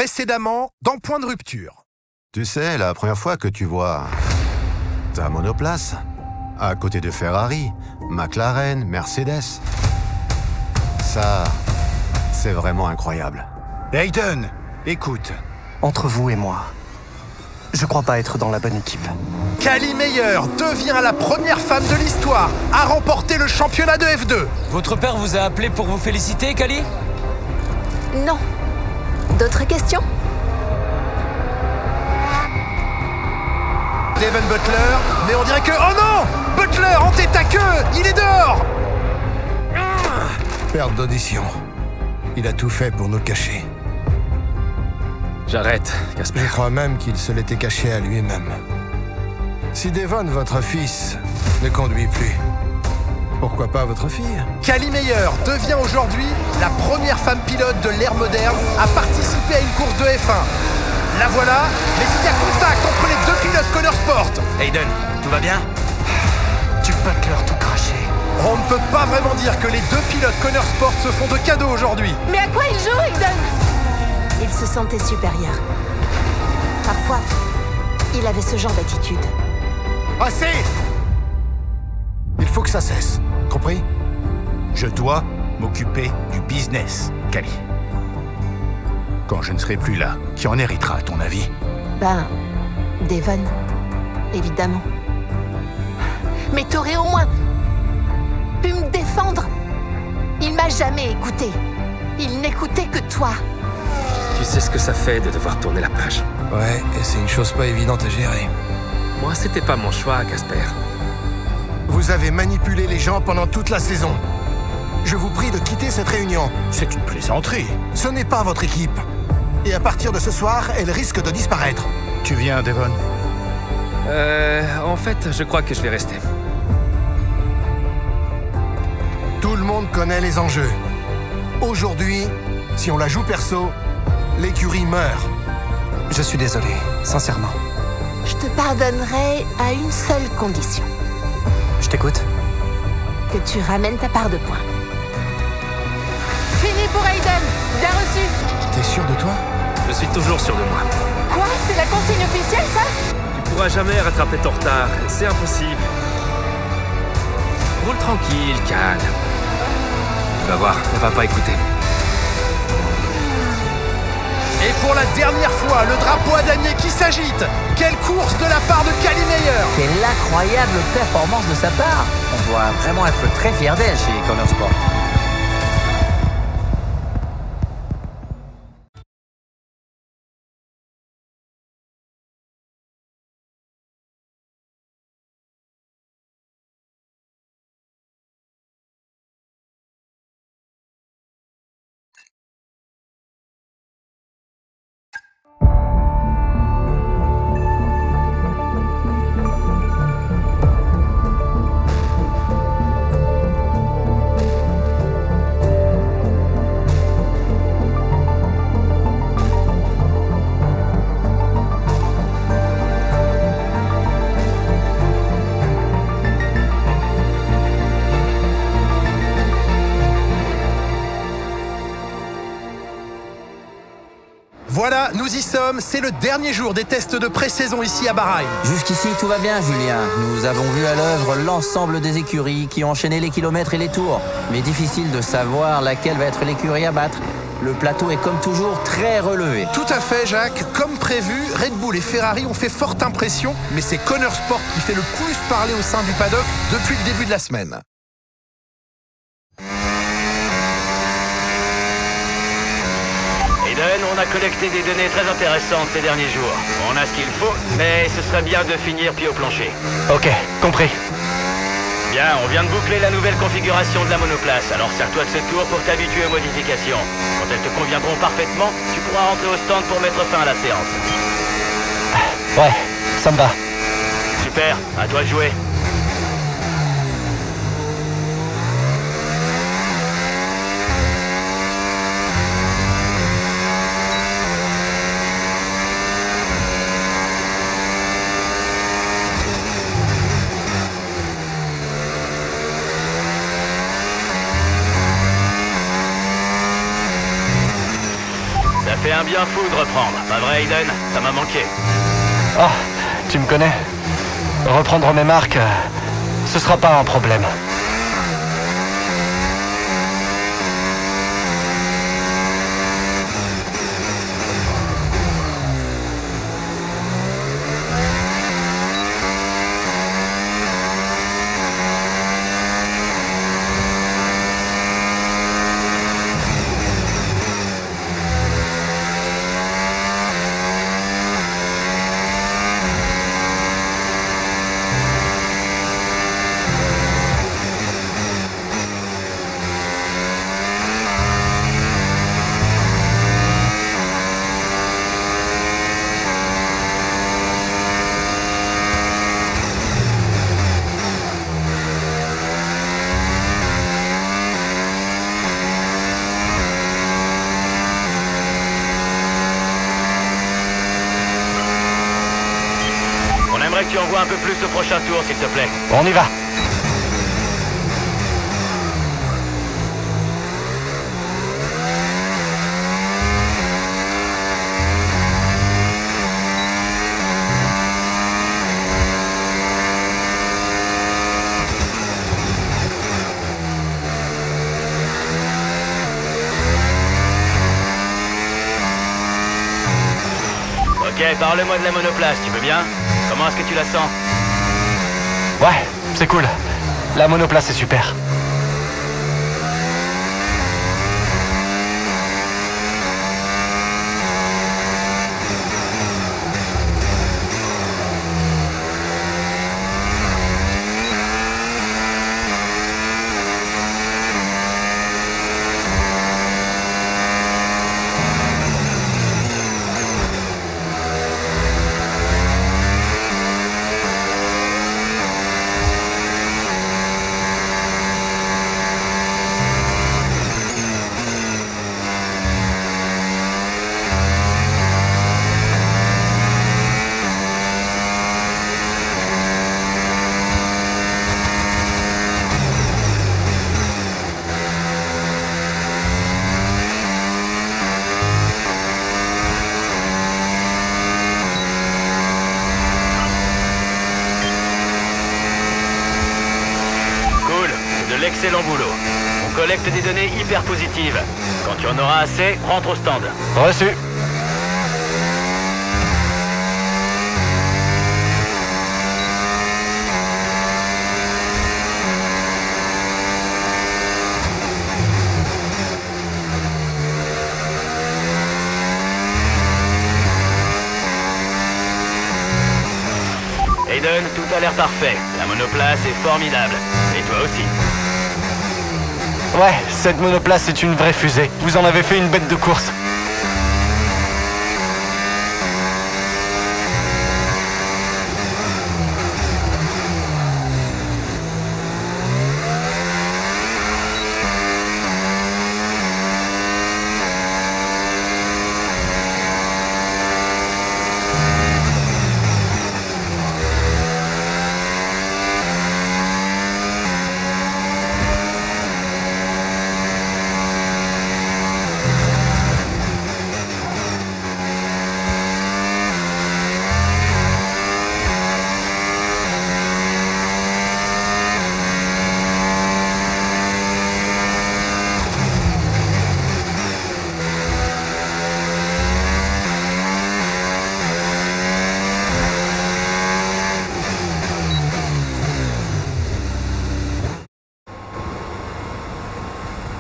Précédemment, dans Point de rupture. Tu sais, la première fois que tu vois ta monoplace, à côté de Ferrari, McLaren, Mercedes, ça, c'est vraiment incroyable. Hayden, écoute. Entre vous et moi, je crois pas être dans la bonne équipe. Cally Meyer devient la première femme de l'histoire à remporter le championnat de F2. Votre père vous a appelé pour vous féliciter, Cally? Non. D'autres questions? Devon Butler, mais on dirait que... Oh non! Butler en tête à queue! Il est dehors! Perte d'audition. Il a tout fait pour nous le cacher. J'arrête, Casper. Je crois même qu'il se l'était caché à lui-même. Si Devon, votre fils, ne conduit plus, pourquoi pas votre fille? Cally Meyer devient aujourd'hui la première femme pilote de l'ère moderne à participer à une course de F1. La voilà, mais il y a contact entre les deux pilotes Connor Sport. Hayden, tout va bien? Tu peux te leur tout cracher. On ne peut pas vraiment dire que les deux pilotes Connor Sport se font de cadeaux aujourd'hui. Mais à quoi il joue, Hayden? Il se sentait supérieur. Parfois, il avait ce genre d'attitude. Assez! Il faut que ça cesse, compris? Je dois m'occuper du business, Cally. Quand je ne serai plus là, qui en héritera, à ton avis? Ben, Devon, évidemment. Mais t'aurais au moins pu me défendre. Il m'a jamais écouté. Il n'écoutait que toi. Tu sais ce que ça fait de devoir tourner la page. Ouais, et c'est une chose pas évidente à gérer. Moi, c'était pas mon choix, Casper. Vous avez manipulé les gens pendant toute la saison. Je vous prie de quitter cette réunion. C'est une plaisanterie. Ce n'est pas votre équipe. Et à partir de ce soir, elle risque de disparaître. Tu viens, Devon? En fait, je crois que je vais rester. Tout le monde connaît les enjeux. Aujourd'hui, si on la joue perso, l'écurie meurt. Je suis désolé, sincèrement. Je te pardonnerai à une seule condition. Je t'écoute. Que tu ramènes ta part de points. Fini pour Hayden. Bien reçu. T'es sûr de toi? Je suis toujours sûr de moi. Quoi? C'est la consigne officielle, ça? Tu pourras jamais rattraper ton retard. C'est impossible. Roule tranquille, calme. Tu vas voir, elle va pas écouter. Et pour la dernière fois, le drapeau à damier qui s'agite. Quelle course de la part de Cally Meyer! Quelle incroyable performance de sa part! On doit vraiment être très fiers d'elle chez Connor Sport. Voilà, nous y sommes, c'est le dernier jour des tests de pré-saison ici à Bahreïn. Jusqu'ici, tout va bien, Julien. Nous avons vu à l'œuvre l'ensemble des écuries qui ont enchaîné les kilomètres et les tours. Mais difficile de savoir laquelle va être l'écurie à battre. Le plateau est comme toujours très relevé. Tout à fait, Jacques. Comme prévu, Red Bull et Ferrari ont fait forte impression, mais c'est Connor Sport qui fait le plus parler au sein du paddock depuis le début de la semaine. Hayden, on a collecté des données très intéressantes ces derniers jours. On a ce qu'il faut, mais ce serait bien de finir pied au plancher. Ok, compris. Bien, on vient de boucler la nouvelle configuration de la monoplace, alors sers-toi de ce tour pour t'habituer aux modifications. Quand elles te conviendront parfaitement, tu pourras rentrer au stand pour mettre fin à la séance. Ouais, ça me va. Super, à toi de jouer. Ça fait un bien fou de reprendre. Pas vrai, Aiden? Ça m'a manqué. Oh, tu me connais. Reprendre mes marques, ce sera pas un problème. On aimerait que tu envoies un peu plus au prochain tour, s'il te plaît. On y va. Ok, parle-moi de la monoplace, tu veux bien? Comment est-ce que tu la sens? Ouais, c'est cool. La monoplace est super. Excellent boulot. On collecte des données hyper positives. Quand tu en auras assez, rentre au stand. Reçu. Aiden, tout a l'air parfait. La monoplace est formidable. Et toi aussi. Ouais, cette monoplace est une vraie fusée. Vous en avez fait une bête de course.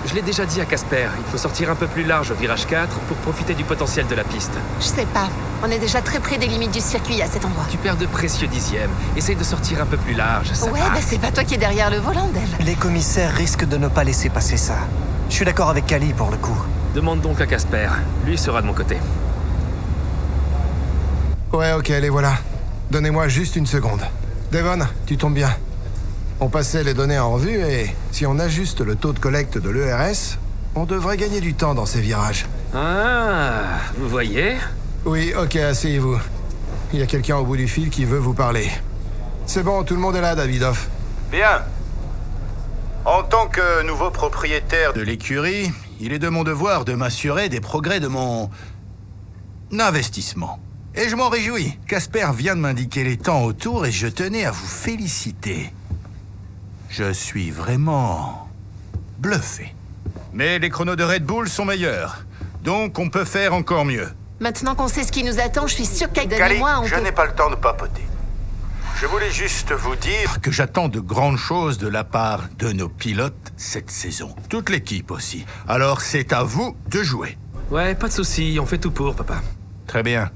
Je l'ai déjà dit à Casper, il faut sortir un peu plus large au virage 4 pour profiter du potentiel de la piste. Je sais pas. On est déjà très près des limites du circuit à cet endroit. Tu perds de précieux dixièmes. Essaye de sortir un peu plus large, ça Ouais, va. bah c'est pas toi qui es derrière le volant, Dave. Les commissaires risquent de ne pas laisser passer ça. Je suis d'accord avec Kali pour le coup. Demande donc à Casper. Lui sera de mon côté. Ouais, ok, les voilà. Donnez-moi juste une seconde. Devon, tu tombes bien. On passait les données en revue et si on ajuste le taux de collecte de l'ERS, on devrait gagner du temps dans ces virages. Ah, vous voyez? Oui, ok, asseyez-vous. Il y a quelqu'un au bout du fil qui veut vous parler. C'est bon, tout le monde est là, Davidoff. Bien. En tant que nouveau propriétaire de l'écurie, il est de mon devoir de m'assurer des progrès de mon investissement. Et je m'en réjouis. Casper vient de m'indiquer les temps autour et je tenais à vous féliciter. Je suis vraiment bluffé. Mais les chronos de Red Bull sont meilleurs. Donc on peut faire encore mieux. Maintenant qu'on sait ce qui nous attend, je suis sûre qu'Aiden et Cali, moi, on je peut... n'ai pas le temps de papoter. Je voulais juste vous dire... Que j'attends de grandes choses de la part de nos pilotes cette saison. Toute l'équipe aussi. Alors c'est à vous de jouer. Ouais, pas de soucis, on fait tout pour, papa. Très bien.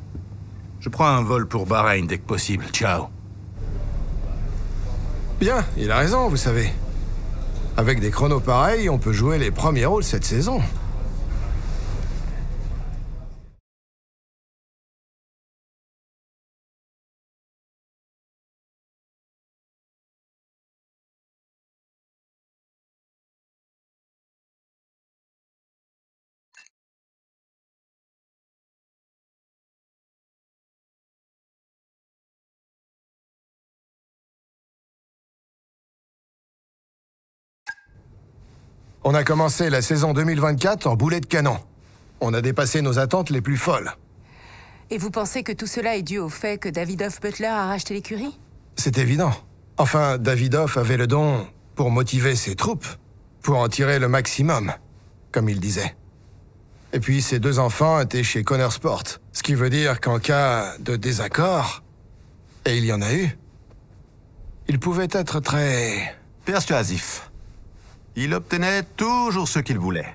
Je prends un vol pour Bahreïn dès que possible. Ciao. Bien, il a raison, vous savez. Avec des chronos pareils, on peut jouer les premiers rôles cette saison. On a commencé la saison 2024 en boulet de canon. On a dépassé nos attentes les plus folles. Et vous pensez que tout cela est dû au fait que Davidoff Butler a racheté l'écurie? C'est évident. Enfin, Davidoff avait le don pour motiver ses troupes, pour en tirer le maximum, comme il disait. Et puis ses deux enfants étaient chez Connor Sport, ce qui veut dire qu'en cas de désaccord, et il y en a eu, il pouvait être très... Persuasif. Il obtenait toujours ce qu'il voulait.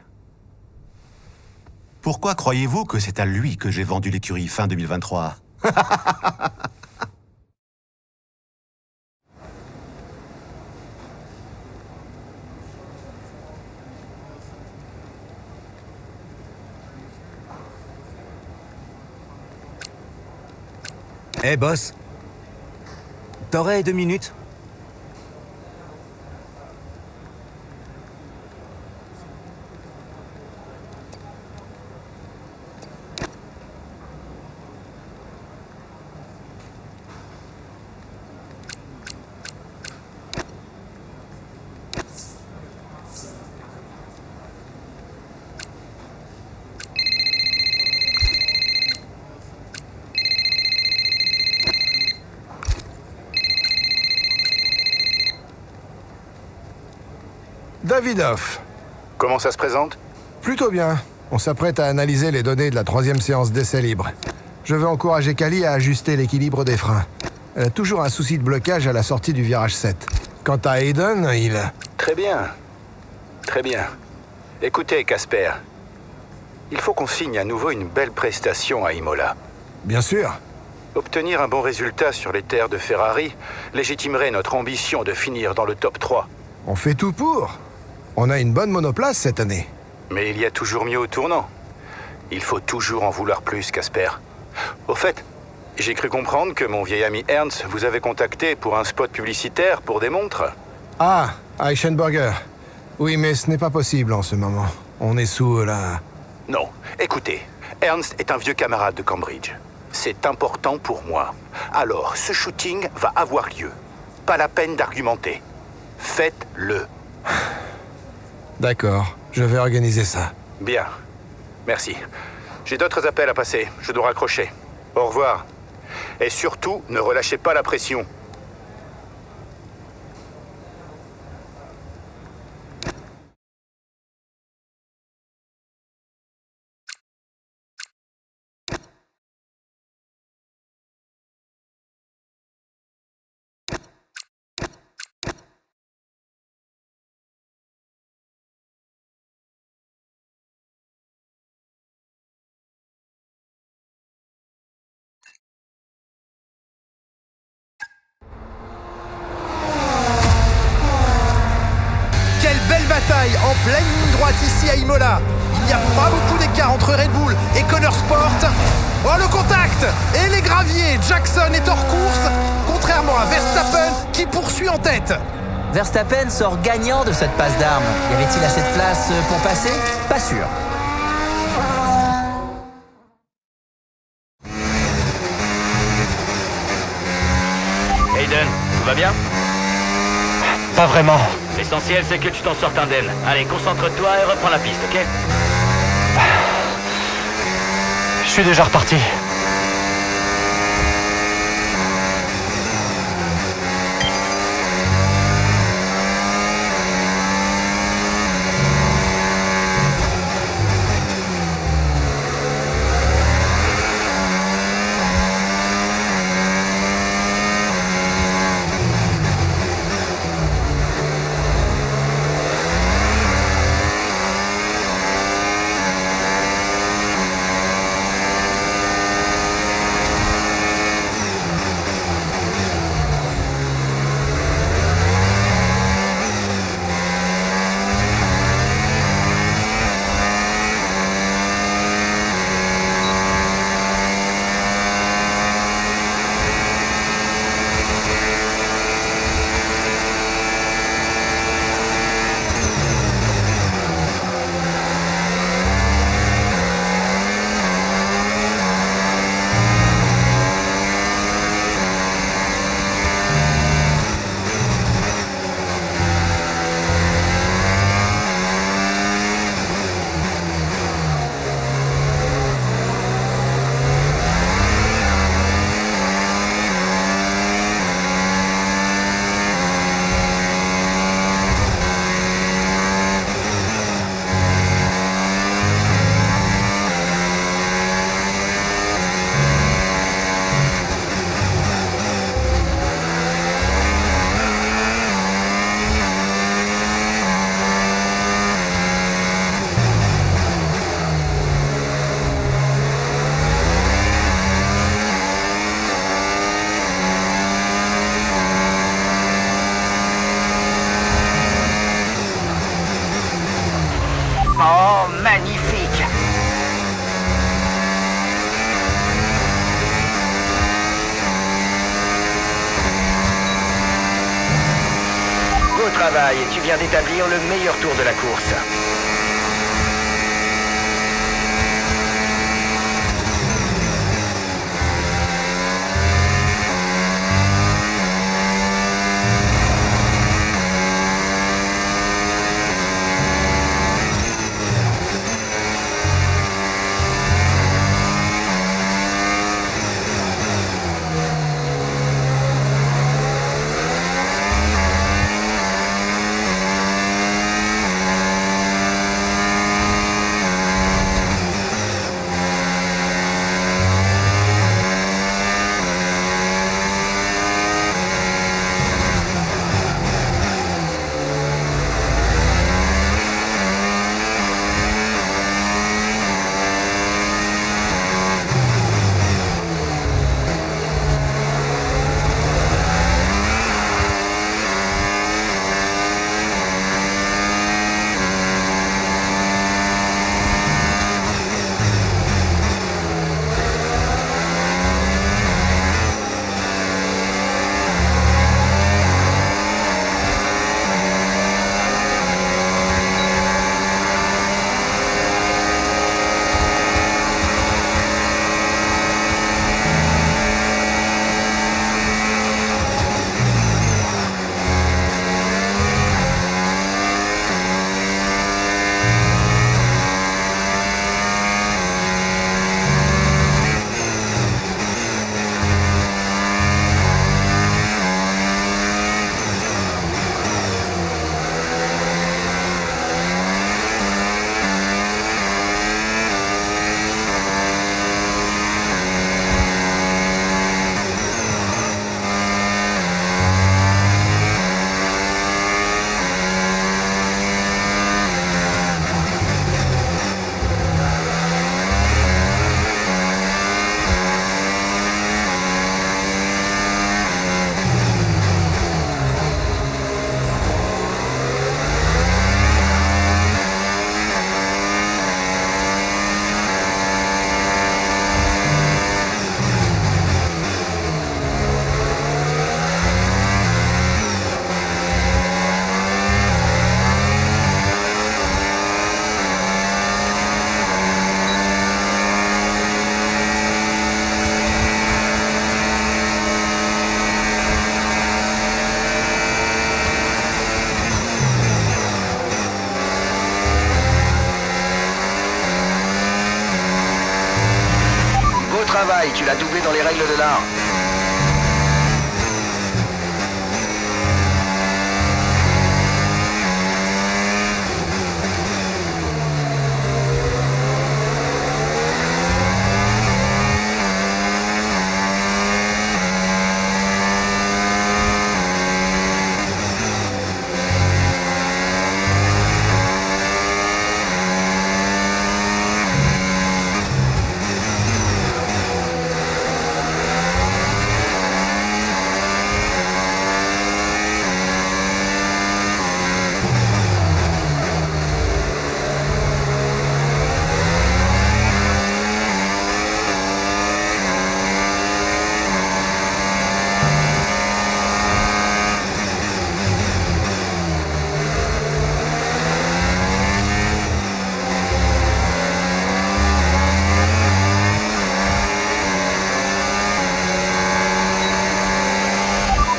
Pourquoi croyez-vous que c'est à lui que j'ai vendu l'écurie fin 2023 ? Eh boss, t'aurais 2 minutes? Davidoff. Comment ça se présente? Plutôt bien. On s'apprête à analyser les données de la 3e séance d'essai libre. Je veux encourager Cali à ajuster l'équilibre des freins. Elle a toujours un souci de blocage à la sortie du virage 7. Quant à Aiden, il... Très bien. Très bien. Écoutez, Casper. Il faut qu'on signe à nouveau une belle prestation à Imola. Bien sûr. Obtenir un bon résultat sur les terres de Ferrari légitimerait notre ambition de finir dans le top 3. On fait tout pour. On a une bonne monoplace cette année. Mais il y a toujours mieux au tournant. Il faut toujours en vouloir plus, Casper. Au fait, j'ai cru comprendre que mon vieil ami Ernst vous avait contacté pour un spot publicitaire pour des montres. Ah, Eichenberger. Oui, mais ce n'est pas possible en ce moment. On est sous la... Non, écoutez, Ernst est un vieux camarade de Cambridge. C'est important pour moi. Alors, ce shooting va avoir lieu. Pas la peine d'argumenter. Faites-le. D'accord, je vais organiser ça. Bien. Merci. J'ai d'autres appels à passer. Je dois raccrocher. Au revoir. Et surtout, ne relâchez pas la pression. Belle bataille en pleine ligne droite ici à Imola. Il n'y a pas beaucoup d'écart entre Red Bull et Connor Sport. Oh, le contact et les graviers. Jackson est hors course, contrairement à Verstappen qui poursuit en tête. Verstappen sort gagnant de cette passe d'armes. Y avait-il assez de place pour passer? Pas sûr. Aiden, tout va bien? Pas vraiment. L'essentiel, c'est que tu t'en sortes indemne. Allez, concentre-toi et reprends la piste, ok? Je suis déjà reparti. Oh, magnifique! Beau travail, tu viens d'établir le meilleur tour de la course. travail, tu l'as doublé dans les règles de l'art.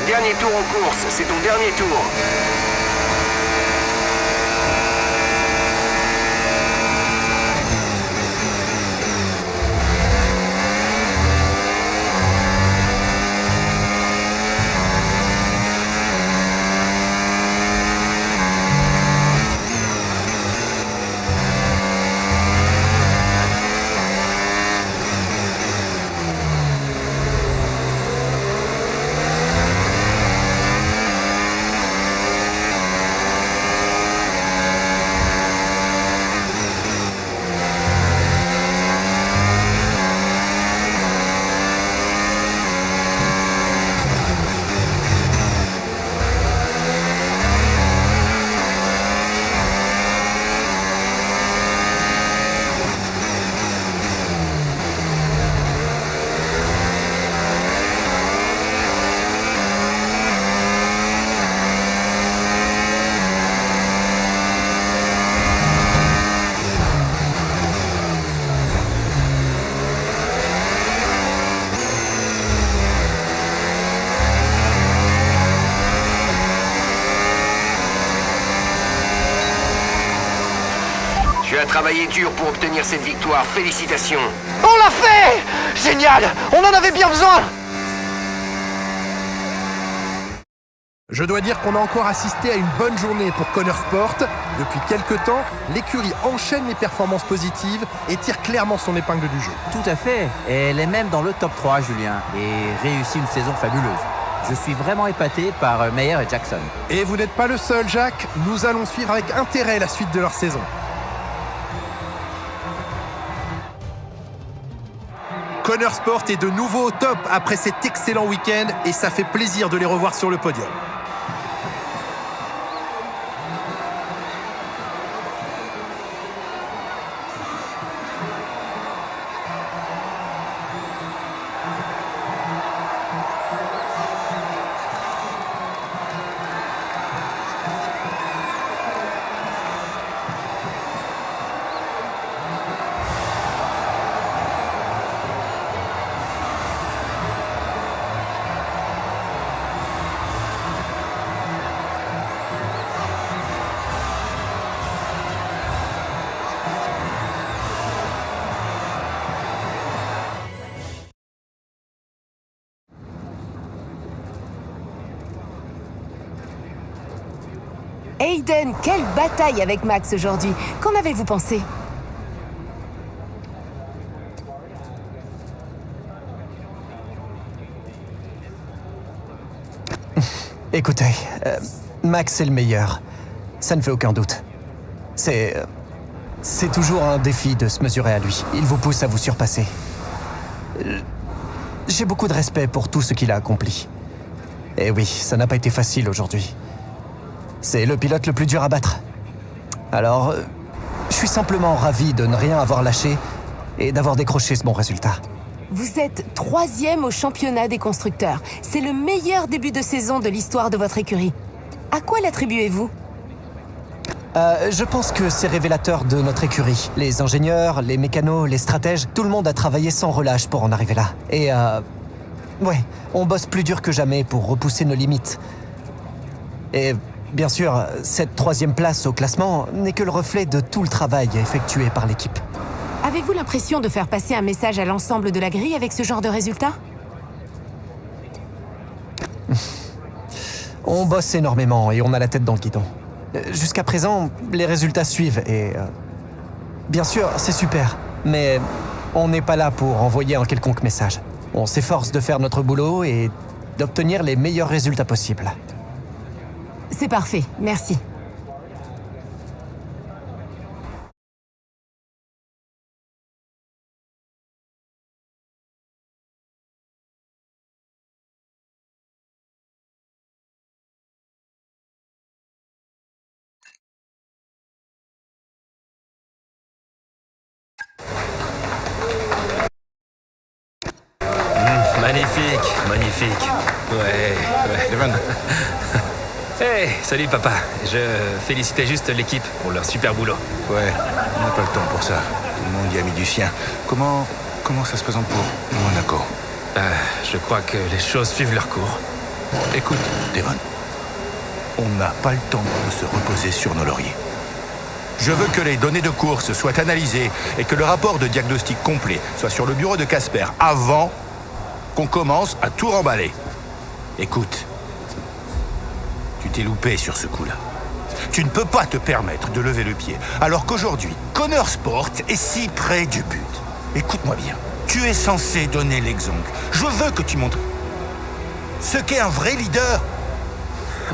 Dernier tour en course, c'est ton dernier tour. Tu as travaillé dur pour obtenir cette victoire, félicitations. On l'a fait! Génial! On en avait bien besoin! Je dois dire qu'on a encore assisté à une bonne journée pour Connor Sport. Depuis quelques temps, l'écurie enchaîne les performances positives et tire clairement son épingle du jeu. Tout à fait. Et elle est même dans le top 3, Julien, et réussit une saison fabuleuse. Je suis vraiment épaté par Meyer et Jackson. Et vous n'êtes pas le seul, Jacques. Nous allons suivre avec intérêt la suite de leur saison. Connor Sport est de nouveau au top après cet excellent week-end et ça fait plaisir de les revoir sur le podium. Hayden, quelle bataille avec Max aujourd'hui. Qu'en avez-vous pensé? Écoutez, Max est le meilleur. Ça ne fait aucun doute. C'est toujours un défi de se mesurer à lui. Il vous pousse à vous surpasser. J'ai beaucoup de respect pour tout ce qu'il a accompli. Et oui, ça n'a pas été facile aujourd'hui. C'est le pilote le plus dur à battre. Alors, je suis simplement ravi de ne rien avoir lâché et d'avoir décroché ce bon résultat. Vous êtes 3e au championnat des constructeurs. C'est le meilleur début de saison de l'histoire de votre écurie. À quoi l'attribuez-vous? Je pense que c'est révélateur de notre écurie. Les ingénieurs, les mécanos, les stratèges, tout le monde a travaillé sans relâche pour en arriver là. Et ouais, on bosse plus dur que jamais pour repousser nos limites. Et bien sûr, cette 3e place au classement n'est que le reflet de tout le travail effectué par l'équipe. Avez-vous l'impression de faire passer un message à l'ensemble de la grille avec ce genre de résultat? On bosse énormément et on a la tête dans le guidon. Jusqu'à présent, les résultats suivent et... bien sûr, c'est super, mais on n'est pas là pour envoyer un quelconque message. On s'efforce de faire notre boulot et d'obtenir les meilleurs résultats possibles. C'est parfait, merci. Magnifique, magnifique. Ouais. Devon. Hey, salut papa. Je félicitais juste l'équipe pour leur super boulot. Ouais, on n'a pas le temps pour ça. Tout le monde y a mis du sien. Comment ça se présente pour Monaco? Je crois que les choses suivent leur cours. Écoute, Devon, on n'a pas le temps de se reposer sur nos lauriers. Je veux que les données de course soient analysées et que le rapport de diagnostic complet soit sur le bureau de Casper avant qu'on commence à tout remballer. Écoute, tu t'es loupé sur ce coup-là. Tu ne peux pas te permettre de lever le pied, alors qu'aujourd'hui, Connor Sport est si près du but. Écoute-moi bien, tu es censé donner l'exemple. Je veux que tu montres ce qu'est un vrai leader.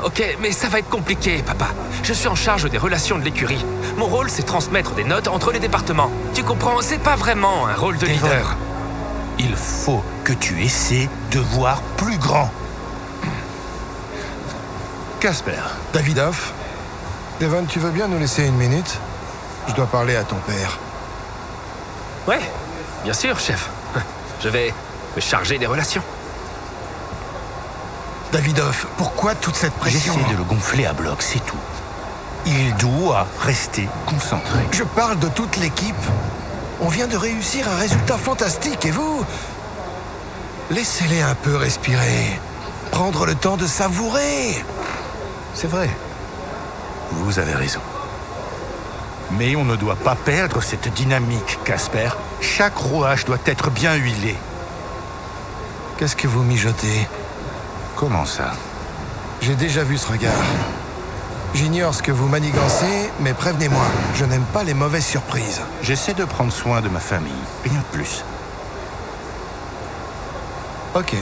Ok, mais ça va être compliqué, papa. Je suis en charge des relations de l'écurie. Mon rôle, c'est transmettre des notes entre les départements. Tu comprends, c'est pas vraiment un rôle de leader. Il faut que tu essaies de voir plus grand. Casper. Davidoff, Devon, tu veux bien nous laisser une minute? Je dois parler à ton père. Ouais, bien sûr, chef. Je vais me charger des relations. Davidoff, pourquoi toute cette pression? J'essaie de le gonfler à bloc, c'est tout. Il doit rester concentré. Je parle de toute l'équipe. On vient de réussir un résultat fantastique et vous... Laissez-les un peu respirer. Prendre le temps de savourer. C'est vrai. Vous avez raison. Mais on ne doit pas perdre cette dynamique, Casper. Chaque rouage doit être bien huilé. Qu'est-ce que vous mijotez? Comment ça? J'ai déjà vu ce regard. J'ignore ce que vous manigancez, mais prévenez-moi, je n'aime pas les mauvaises surprises. J'essaie de prendre soin de ma famille, rien de plus. Ok.